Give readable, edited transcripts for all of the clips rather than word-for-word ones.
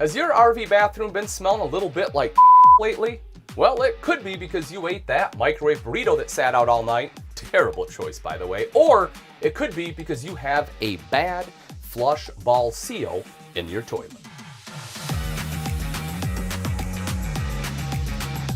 Has your RV bathroom been smelling a little bit like lately? Well, it could be because you ate that microwave burrito that sat out all night. Terrible choice, by the way. Or it could be because you have a bad flush ball seal in your toilet.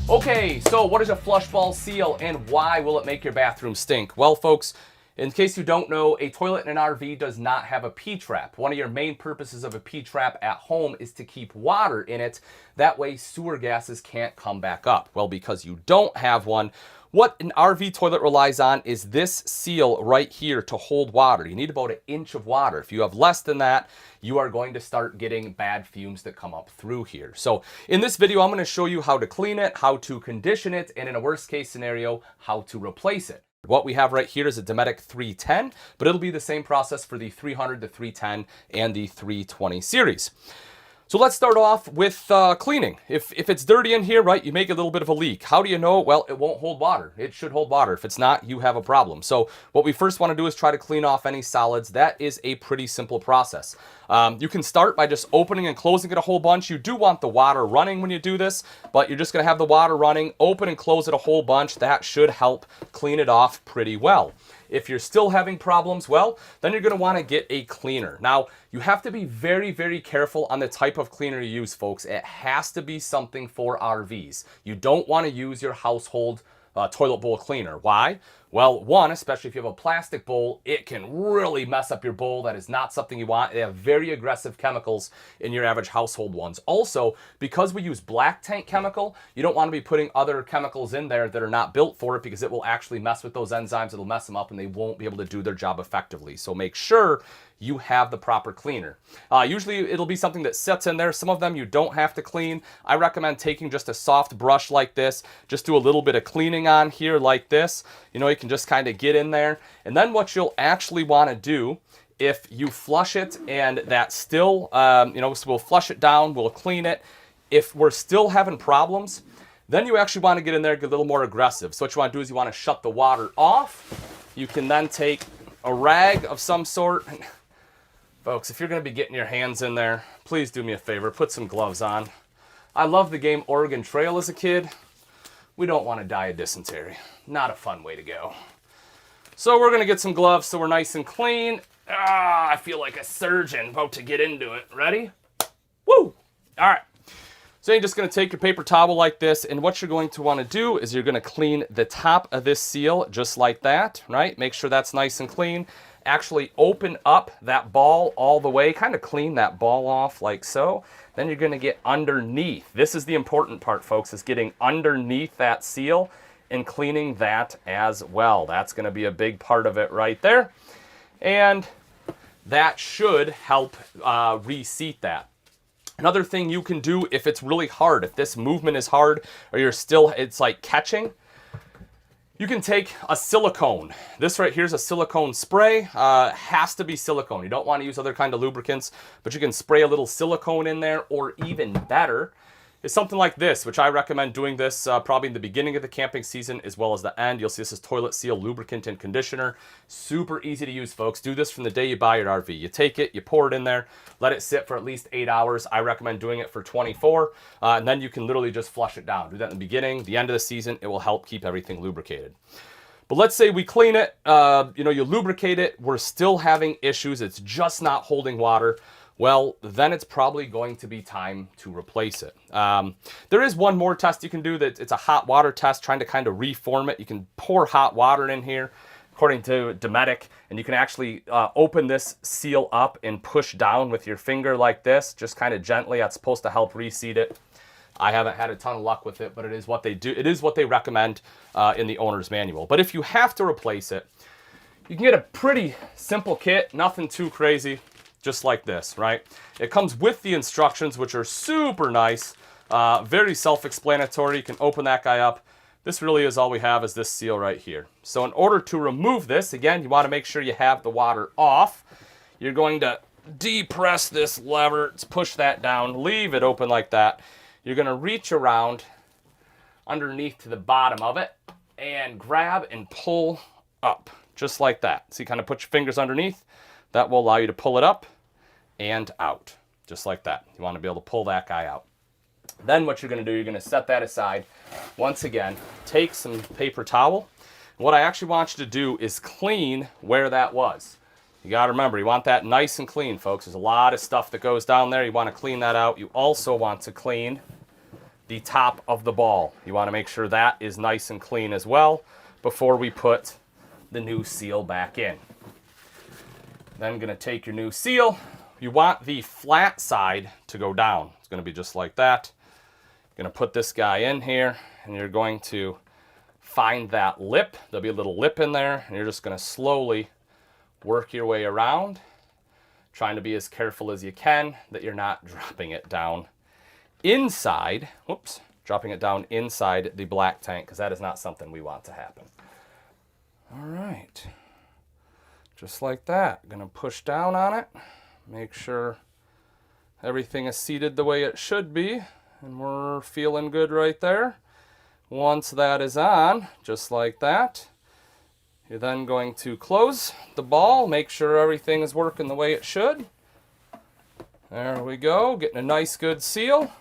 Okay, so what is a flush ball seal and why will it make your bathroom stink? Well, folks, in case you don't know, a toilet in an RV does not have a P-trap. One of your main purposes of a P-trap at home is to keep water in it. That way sewer gases can't come back up. Well, because you don't have one, what an RV toilet relies on is this seal right here to hold water. You need about 1 inch of water. If you have less than that, you are going to start getting bad fumes that come up through here. So in this video, I'm going to show you how to clean it, how to condition it, and in a worst case scenario, how to replace it. What we have right here is a Dometic 310, but it'll be the same process for the 300, the 310, and the 320 series. So let's start off with cleaning. If it's dirty in here, right, you make a little bit of a leak. How do you know? Well, it won't hold water. It should hold water. If it's not, you have a problem. So what we first want to do is try to clean off any solids. That is a pretty simple process. You can start by just opening and closing it a whole bunch. You do want the water running when you do this, but you're just going to have the water running, open and close it a whole bunch. That should help clean it off pretty well. If you're still having problems, well, then you're going to want to get a cleaner. Now, you have to be very, very careful on the type of cleaner you use, folks. It has to be something for RVs. You don't want to use your household toilet bowl cleaner. Why? Well, one, especially if you have a plastic bowl, it can really mess up your bowl. That is not something you want. They have very aggressive chemicals in your average household ones. Also, because we use black tank chemical, you don't want to be putting other chemicals in there that are not built for it because it will actually mess with those enzymes. It'll mess them up and they won't be able to do their job effectively. So make sure you have the proper cleaner. Usually it'll be something that sits in there. Some of them you don't have to clean. I recommend taking just a soft brush like this, just do a little bit of cleaning on here like this. You know, you can just kind of get in there. And then what you'll actually want to do, if you flush it and that still, so we'll flush it down, we'll clean it. If we're still having problems, then you actually want to get in there, get a little more aggressive. So what you want to do is you want to shut the water off. You can then take a rag of some sort. Folks, if you're going to be getting your hands in there, please do me a favor, put some gloves on. I love the game Oregon Trail as a kid. We don't want to die of dysentery. Not a fun way to go. So we're going to get some gloves so we're nice and clean. I feel like a surgeon about to get into it. Ready? Woo! All right. So you're just going to take your paper towel like this, and what you're going to want to do is you're going to clean the top of this seal just like that, right? Make sure that's nice and clean. Actually open up that ball all the way, kind of clean that ball off like so. Then you're going to get underneath. This is the important part, folks, is getting underneath that seal and cleaning that as well. That's going to be a big part of it right there. And that should help reseat that. Another thing you can do if it's really hard, if this movement is hard or it's like catching, you can take a silicone. This right here is a silicone spray. Has to be silicone. You don't want to use other kind of lubricants, but you can spray a little silicone in there, or even better is something like this, which I recommend doing this probably in the beginning of the camping season as well as the end. You'll see this is toilet seal, lubricant, and conditioner. Super easy to use, folks. Do this from the day you buy your RV. You take it, you pour it in there, let it sit for at least 8 hours. I recommend doing it for 24, and then you can literally just flush it down. Do that in the beginning, the end of the season. It will help keep everything lubricated. But let's say we clean it, you lubricate it, we're still having issues, it's just not holding water. Well, then it's probably going to be time to replace it. There is one more test you can do. That it's a hot water test, trying to kind of reform it. You can pour hot water in here, according to Dometic, and you can actually open this seal up and push down with your finger like this, just kind of gently. That's supposed to help reseat it. I haven't had a ton of luck with it, but it is what they do. It is what they recommend in the owner's manual. But if you have to replace it, you can get a pretty simple kit, nothing too crazy. Just like this, right? It comes with the instructions, which are super nice, very self-explanatory. You can open that guy up. This really is all we have is this seal right here. So in order to remove this, again, you want to make sure you have the water off. You're going to depress this lever, push that down, leave it open like that. You're going to reach around underneath to the bottom of it and grab and pull up, just like that. So you kind of put your fingers underneath. That will allow you to pull it up and out. just like that. You want to be able to pull that guy out. Then what you're going to do, you're going to set that aside. Once again, take some paper towel. What I actually want you to do is clean where that was. You got to remember, you want that nice and clean, folks. There's a lot of stuff that goes down there. You want to clean that out. You also want to clean the top of the ball. You want to make sure that is nice and clean as well before we put the new seal back in. Then going to take your new seal. You want the flat side to go down. It's going to be just like that. You're going to put this guy in here, and you're going to find that lip. There'll be a little lip in there, and you're just going to slowly work your way around, trying to be as careful as you can that you're not dropping it down inside, whoops, dropping it down inside the black tank, because that is not something we want to happen. All right, just like that. Gonna push down on it, make sure everything is seated the way it should be, and we're feeling good right there. Once that is on, just like that, you're then going to close the ball, make sure everything is working the way it should. There we go, getting a nice good seal.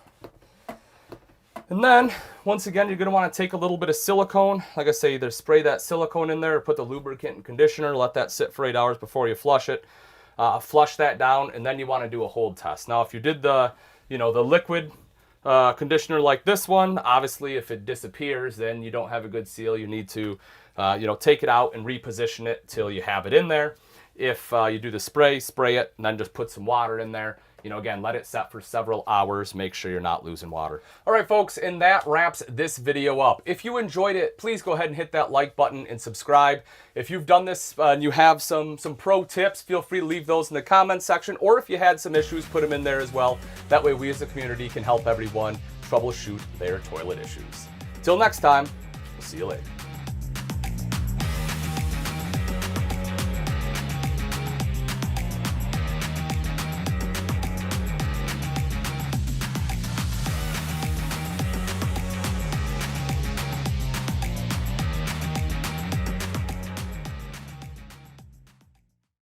And then, once again, you're going to want to take a little bit of silicone. Like I say, either spray that silicone in there or put the lubricant and conditioner, let that sit for 8 hours before you flush it. Flush that down, and then you want to do a hold test. Now, if you did the liquid conditioner like this one, obviously if it disappears, then you don't have a good seal. You need to take it out and reposition it till you have it in there. If you do the spray it, and then just put some water in there. Again, let it set for several hours. Make sure you're not losing water. All right, folks, and that wraps this video up. If you enjoyed it, please go ahead and hit that like button and subscribe. If you've done this and you have some pro tips, feel free to leave those in the comments section, or if you had some issues, put them in there as well. That way we as a community can help everyone troubleshoot their toilet issues. Till next time, we'll see you later.